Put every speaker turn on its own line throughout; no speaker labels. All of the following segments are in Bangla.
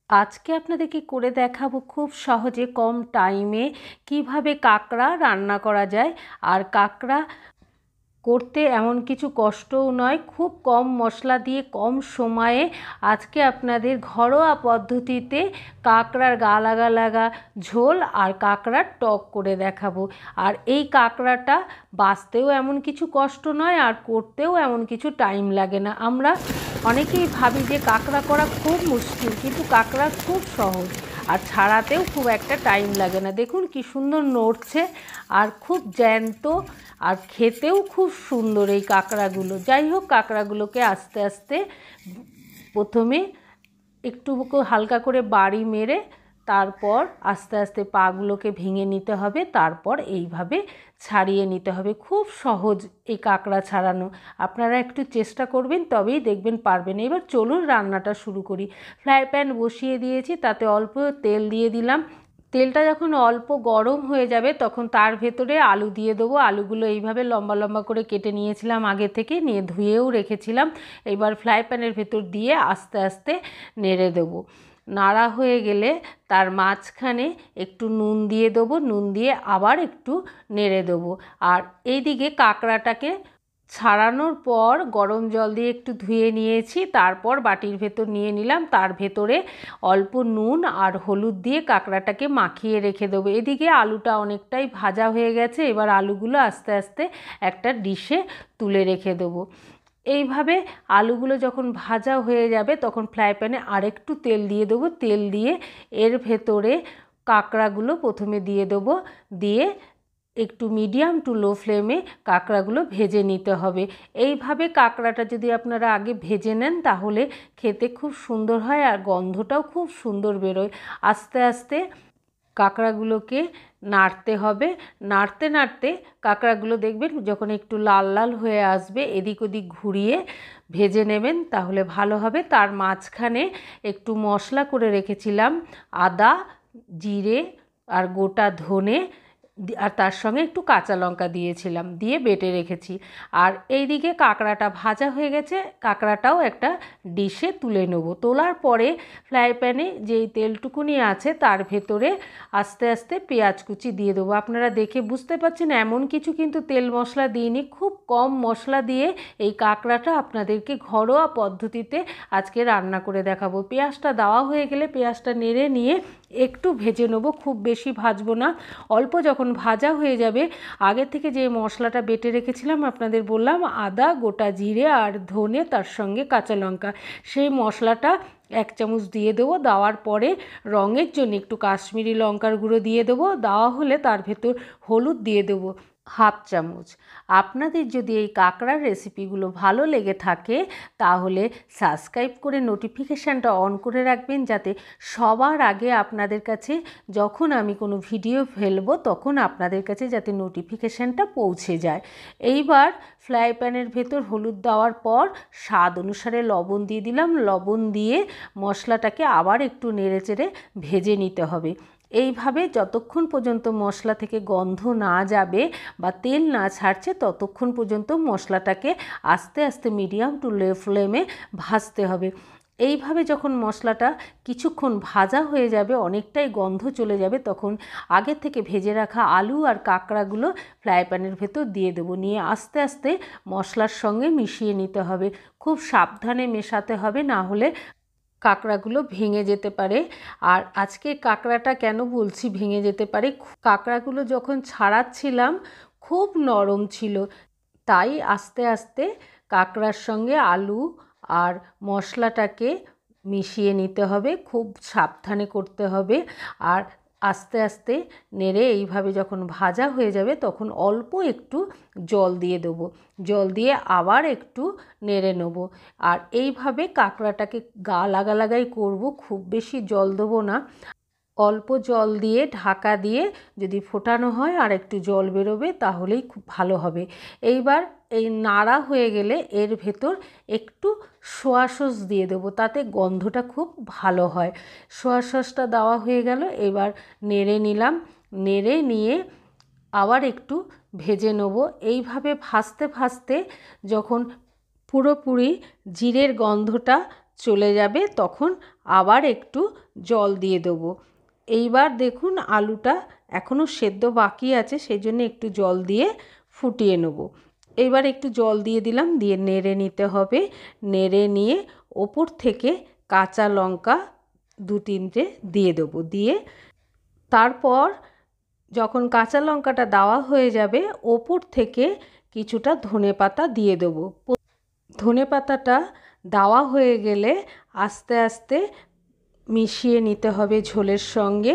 আজকে আপনাদেরকে করে দেখাবো খুব সহজে কম টাইমে কিভাবে কাঁকড়া রান্না করা যায়। আর কাঁকড়া করতে এমন কিছু কষ্টও নয়, খুব কম মশলা দিয়ে কম সময়ে আজকে আপনাদের ঘরোয়া পদ্ধতিতে কাঁকড়ার গা লাগা লাগা ঝোল আর কাঁকড়ার টক করে দেখাবো। আর এই কাঁকড়াটা বাছতেও এমন কিছু কষ্ট নয় আর করতেও এমন কিছু টাইম লাগে না। আমরা অনেকেই ভাবি যে কাঁকড়া করা খুব মুশকিল, কিন্তু কাঁকড়া খুব সহজ আর ছাড়াতেও খুব একটা টাইম লাগে না। দেখুন কি সুন্দর নড়ছে আর খুব জ্যান্ত, আর খেতেও খুব সুন্দর এই কাঁকড়াগুলো। যাই হোক, কাঁকড়াগুলোকে আস্তে আস্তে প্রথমে একটু হালকা করে বাড়ি মেরে তারপর আস্তে আস্তে পাগুলোকে ভেঙে নিতে হবে, তারপর এইভাবে ছাড়িয়ে নিতে হবে। খুব সহজ এই কাঁকড়া ছাড়ানো, আপনারা একটু চেষ্টা করবেন তবেই দেখবেন পারবেন। এবার চলুন রান্নাটা শুরু করি। ফ্রাই প্যান বসিয়ে দিয়েছি, তাতে অল্প তেল দিয়ে দিলাম। তেলটা যখন অল্প গরম হয়ে যাবে তখন তার ভেতরে আলু দিয়ে দেবো। আলুগুলো এইভাবে লম্বা লম্বা করে কেটে নিয়েছিলাম আগে থেকে, নিয়ে ধুয়েও রেখেছিলাম। এবার ফ্রাই প্যানের ভেতর দিয়ে আস্তে আস্তে নেড়ে দেবো। নাড়া হয়ে গেলে তার মাঝখানে একটু নুন দিয়ে দেবো, নুন দিয়ে আবার একটু নেড়ে দেবো। আর এইদিকে কাঁকড়াটাকে ছাড়ানোর পর গরম জল দিয়ে একটু ধুয়ে নিয়েছি, তারপর বাটির ভেতর নিয়ে নিলাম। তার ভেতরে অল্প নুন আর হলুদ দিয়ে কাঁকড়াটাকে মাখিয়ে রেখে দেবো। এদিকে আলুটা অনেকটাই ভাজা হয়ে গেছে, এবার আলুগুলো আস্তে আস্তে একটা ডিশে তুলে রেখে দেবো। এইভাবে আলুগুলো যখন ভাজা হয়ে যাবে তখন ফ্রাই প্যানে আরেকটু তেল দিয়ে দেবো। তেল দিয়ে এর ভেতরে কাঁকড়াগুলো প্রথমে দিয়ে দেবো, দিয়ে একটু মিডিয়াম টু লো ফ্লেমে কাঁকড়াগুলো ভেজে নিতে হবে। এইভাবে কাঁকড়াটা যদি আপনারা আগে ভেজে নেন তাহলে খেতে খুব সুন্দর হয় আর গন্ধটাও খুব সুন্দর বেরোয়। আস্তে আস্তে কাঁকড়াগুলোকে নাড়তে হবে। নাড়তে নাড়তে কাঁকড়াগুলো দেখবেন যখন একটু লাল লাল হয়ে আসবে এদিক ওদিক ঘুরিয়ে ভেজে নেবেন, তাহলে ভালো হবে। তার মাঝখানে একটু মশলা করে রেখেছিলাম, আদা, জিরে আর গোটা ধনে, আর তার সঙ্গে একটু কাঁচা লঙ্কা দিয়েছিলাম, দিয়ে বেটে রেখেছি। আর এইদিকে কাঁকড়াটা ভাজা হয়ে গেছে, কাঁকড়াটাও একটা ডিশে তুলে নেব। তোলার পরে ফ্রাই প্যানে যেই তেলটুকুনি আছে তার ভেতরে আস্তে আস্তে পেঁয়াজ কুচি দিয়ে দেবো। আপনারা দেখে বুঝতে পারছেন এমন কিছু কিন্তু তেল মশলা দিইনি, খুব কম মশলা দিয়ে এই কাঁকড়াটা আপনাদেরকে ঘরোয়া পদ্ধতিতে আজকে রান্না করে দেখাবো। পেঁয়াজটা দেওয়া হয়ে গেলে পেঁয়াজটা নেড়ে নিয়ে একটু ভেজে নেবো, খুব বেশি ভাজবো না। অল্প যখন ভাজা হয়ে যাবে আগে থেকে যে মশলাটা বেটে রেখেছিলাম আপনাদের বললাম, আদা, গোটা জিরে আর ধনে, তার সঙ্গে কাঁচা লঙ্কা, সেই মশলাটা 1 চামচ দিয়ে দেবো। দেওয়ার পরে রঙের জন্য একটু কাশ্মীরি লঙ্কার গুঁড়ো দিয়ে দেবো। দেওয়া হলে তার ভেতর হলুদ দিয়ে দেবো 1/2 চামচ। আপনাদের যদি এই কাঁকড়ার রেসিপিগুলো ভালো লেগে থাকে তাহলে সাবস্ক্রাইব করে নোটিফিকেশানটা অন করে রাখবেন, যাতে সবার আগে আপনাদের কাছে যখন আমি কোনো ভিডিও ফেলবো তখন আপনাদের কাছে যাতে নোটিফিকেশানটা পৌঁছে যায়। এইবার ফ্রাই প্যানের ভেতর হলুদ দেওয়ার পর স্বাদ অনুসারে লবণ দিয়ে দিলাম। লবণ দিয়ে মশলাটাকে আবার একটু নেড়েচেড়ে ভেজে নিতে হবে। এইভাবে যতক্ষণ পর্যন্ত মশলা থেকে গন্ধ না যাবে বা তেল না ছাড়ছে ততক্ষণ পর্যন্ত মশলাটাকে আস্তে আস্তে মিডিয়াম টু লো ফ্লেমে ভাজতে হবে। এইভাবে যখন মশলাটা কিছুক্ষণ ভাজা হয়ে যাবে, অনেকটাই গন্ধ চলে যাবে, তখন আগে থেকে ভেজে রাখা আলু আর কাঁকড়াগুলো ফ্রাই প্যানের ভেতর দিয়ে দেবো। নিয়ে আস্তে আস্তে মশলার সঙ্গে মিশিয়ে নিতে হবে। খুব সাবধানে মেশাতে হবে, না হলে কাঁকড়াগুলো ভেঙে যেতে পারে। আর আজকে কাঁকড়াটা কেন বলছি ভেঙে যেতে পারে, কাঁকড়াগুলো যখন ছাড়াচ্ছিলাম খুব নরম ছিল, তাই আস্তে আস্তে কাঁকড়ার সঙ্গে আলু আর মশলাটাকে মিশিয়ে নিতে হবে, খুব সাবধানে করতে হবে। আর আস্তে আস্তে নেড়ে এইভাবে যখন ভাজা হয়ে যাবে তখন অল্প একটু জল দিয়ে দেবো। জল দিয়ে আবার একটু নেড়ে নেবো। আর এইভাবে কাঁকড়াটাকে গা লাগা লাগাই করবো, খুব বেশি জল দেবো না। অল্প জল দিয়ে ঢাকা দিয়ে যদি ফোটানো হয় আর একটু জল বেরোবে তাহলেই খুব ভালো হবে। এইবার এই নাড়া হয়ে গেলে এর ভেতর একটু সোয়া সস দিয়ে দেবো, তাতে গন্ধটা খুব ভালো হয়। সোয়া সসটা দেওয়া হয়ে গেল, এবার নেড়ে নিলাম। নেড়ে নিয়ে আবার একটু ভেজে নেব। এইভাবে ভাজতে ভাজতে যখন পুরোপুরি জিরের গন্ধটা চলে যাবে তখন আবার একটু জল দিয়ে দেবো। এইবার দেখুন আলুটা এখনও সেদ্ধ বাকি আছে, সেই জন্য একটু জল দিয়ে ফুটিয়ে নেব। এইবার একটু জল দিয়ে দিলাম, দিয়ে নেড়ে নিতে হবে। নেড়ে নিয়ে ওপর থেকে কাঁচা লঙ্কা 2-3টে দিয়ে দেবো। দিয়ে তারপর যখন কাঁচা লঙ্কাটা দেওয়া হয়ে যাবে ওপর থেকে কিছুটা ধনেপাতা দিয়ে দেবো। ধনেপাতাটা দেওয়া হয়ে গেলে আস্তে আস্তে মিশিয়ে নিতে হবে ঝোলের সঙ্গে।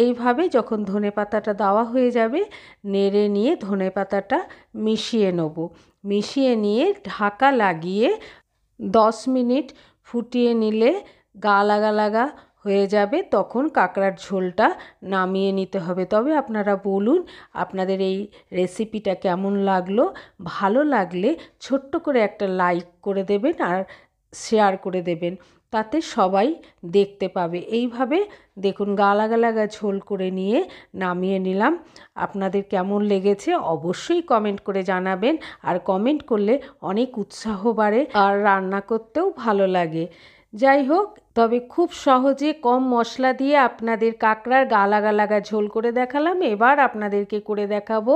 এইভাবে যখন ধনেপাতাটা দেওয়া হয়ে যাবে নেড়ে নিয়ে ধনেপাতাটা মিশিয়ে নেব। মিশিয়ে নিয়ে ঢাকা লাগিয়ে 10 মিনিট ফুটিয়ে নিলে গা লাগা লাগা হয়ে যাবে, তখন কাঁকড়ার ঝোলটা নামিয়ে নিতে হবে। তবে আপনারা বলুন আপনাদের এই রেসিপিটা কেমন লাগলো। ভালো লাগলে ছোট্ট করে একটা লাইক করে দেবেন আর শেয়ার করে দেবেন, তাতে সবাই দেখতে পাবে। এইভাবে দেখুন গা লাগা লাগা ঝোল করে নিয়ে নামিয়ে নিলাম। আপনাদের কেমন লেগেছে অবশ্যই কমেন্ট করে জানাবেন, আর কমেন্ট করলে অনেক উৎসাহ বাড়ে আর রান্না করতেও ভালো লাগে। যাই হোক, তবে খুব সহজে কম মশলা দিয়ে আপনাদের কাঁকড়ার গা লাগা লাগা ঝোল করে দেখালাম। এবার আপনাদেরকে করে দেখাবো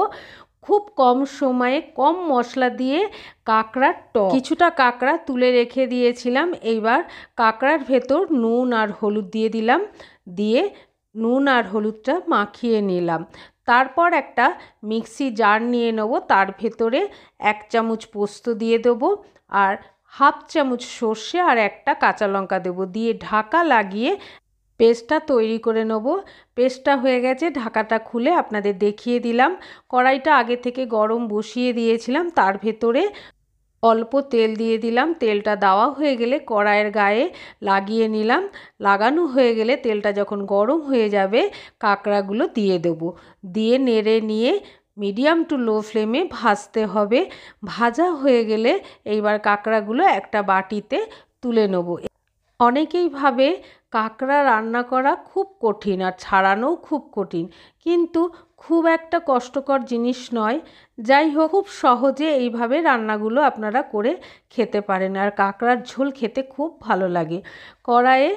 খুব কম সময়ে কম মশলা দিয়ে কাঁকড়ার টক। কিছুটা কাঁকড়া তুলে রেখে দিয়েছিলাম, এইবার কাঁকড়ার ভেতর নুন আর হলুদ দিয়ে দিলাম, দিয়ে নুন আর হলুদটা মাখিয়ে নিলাম। তারপর একটা মিক্সি জার নিয়ে নেব, তার ভেতরে 1 চামচ পোস্ত দিয়ে দেবো আর 1/2 চামচ সর্ষে আর একটা কাঁচা লঙ্কা দেবো, দিয়ে ঢাকা লাগিয়ে পেস্টটা তৈরি করে নেব। পেস্টটা হয়ে গেছে, ঢাকাটা খুলে আপনাদের দেখিয়ে দিলাম। কড়াইটা আগে থেকে গরম বসিয়ে দিয়েছিলাম, তার ভেতরে অল্প তেল দিয়ে দিলাম। তেলটা দেওয়া হয়ে গেলে কড়াইয়ের গায়ে লাগিয়ে নিলাম। লাগানো হয়ে গেলে তেলটা যখন গরম হয়ে যাবে কাঁকড়াগুলো দিয়ে দেবো। দিয়ে নেড়ে নিয়ে মিডিয়াম টু লো ফ্লেমে ভাজতে হবে। ভাজা হয়ে গেলে এইবার কাঁকড়াগুলো একটা বাটিতে তুলে নেব। অনেকেই ভাবে কাঁকড়া রান্না করা খুব কঠিন আর ছাড়ানোও খুব কঠিন, কিন্তু খুব একটা কষ্টকর জিনিস নয়। যাই হোক, খুব সহজে এইভাবে রান্নাগুলো আপনারা করে খেতে পারেন, আর কাঁকড়ার ঝোল খেতে খুব ভালো লাগে। কড়াইয়ে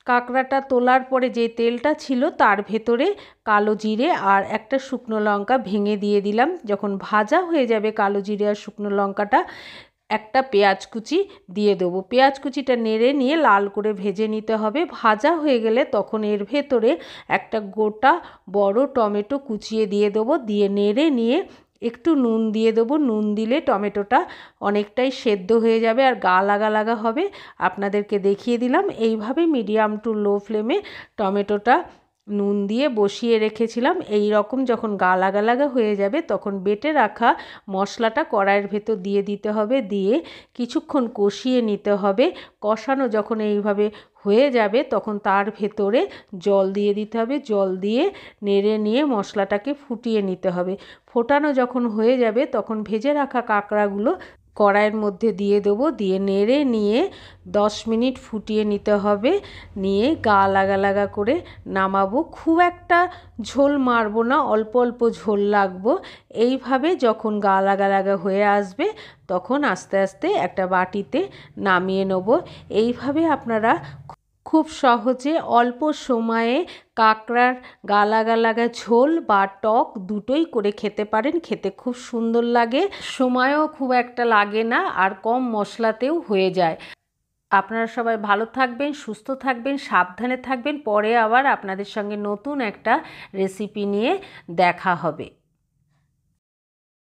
কাঁকড়াটা তোলার পরে যে তেলটা ছিল তার ভেতরে কালো জিরে আর একটা শুকনো লঙ্কা ভেঙে দিয়ে দিলাম। যখন ভাজা হয়ে যাবে কালো জিরে আর শুকনো লঙ্কাটা, একটা পেঁয়াজ কুচি দিয়ে দেবো। পেঁয়াজ কুচিটা নেড়ে নিয়ে লাল করে ভেজে নিতে হবে। ভাজা হয়ে গেলে তখন এর ভেতরে একটা গোটা বড় টমেটো কুচিয়ে দিয়ে দেবো, দিয়ে নেড়ে নিয়ে একটু নুন দিয়ে দেবো। নুন দিলে টমেটোটা অনেকটাই সেদ্ধ হয়ে যাবে আর গা লাগা লাগা হবে। আপনাদেরকে দেখিয়ে দিলাম। এইভাবে মিডিয়াম টু লো ফ্লেমে টমেটোটা নুন দিয়ে বসিয়ে রেখেছিলাম। এই রকম যখন গা লাগা লাগা হয়ে যাবে তখন বেটে রাখা মশলাটা কড়াইয়ের ভেতর দিয়ে দিতে হবে, দিয়ে কিছুক্ষণ কষিয়ে নিতে হবে। কষানো যখন এইভাবে হয়ে যাবে তখন তার ভেতরে জল দিয়ে দিতে হবে। জল দিয়ে নেড়ে নিয়ে মশলাটাকে ফুটিয়ে নিতে হবে। ফোটানো যখন হয়ে যাবে তখন ভেজে রাখা কাঁকড়াগুলো কড়াইয়ের মধ্যে দিয়ে দেবো, দিয়ে নেড়ে নিয়ে 10 মিনিট ফুটিয়ে নিতে হবে। নিয়ে গা লাগা লাগা করে নামাবো। খুব একটা ঝোল মারবো না, অল্প অল্প ঝোল লাগবো। এইভাবে যখন গা লাগা লাগা হয়ে আসবে তখন আস্তে আস্তে একটা বাটিতে নামিয়ে নেব। এইভাবে আপনারা খুব সহজে অল্প সময়ে কাঁকড়ার গা লাগা লাগা ঝোল বা টক দুটোই করে খেতে পারেন। খেতে খুব সুন্দর লাগে, সময়ও খুব একটা লাগে না আর কম মশলাতেও হয়ে যায়। আপনারা সবাই ভালো থাকবেন, সুস্থ থাকবেন, সাবধানে থাকবেন। পরে আবার আপনাদের সঙ্গে নতুন একটা রেসিপি নিয়ে দেখা হবে।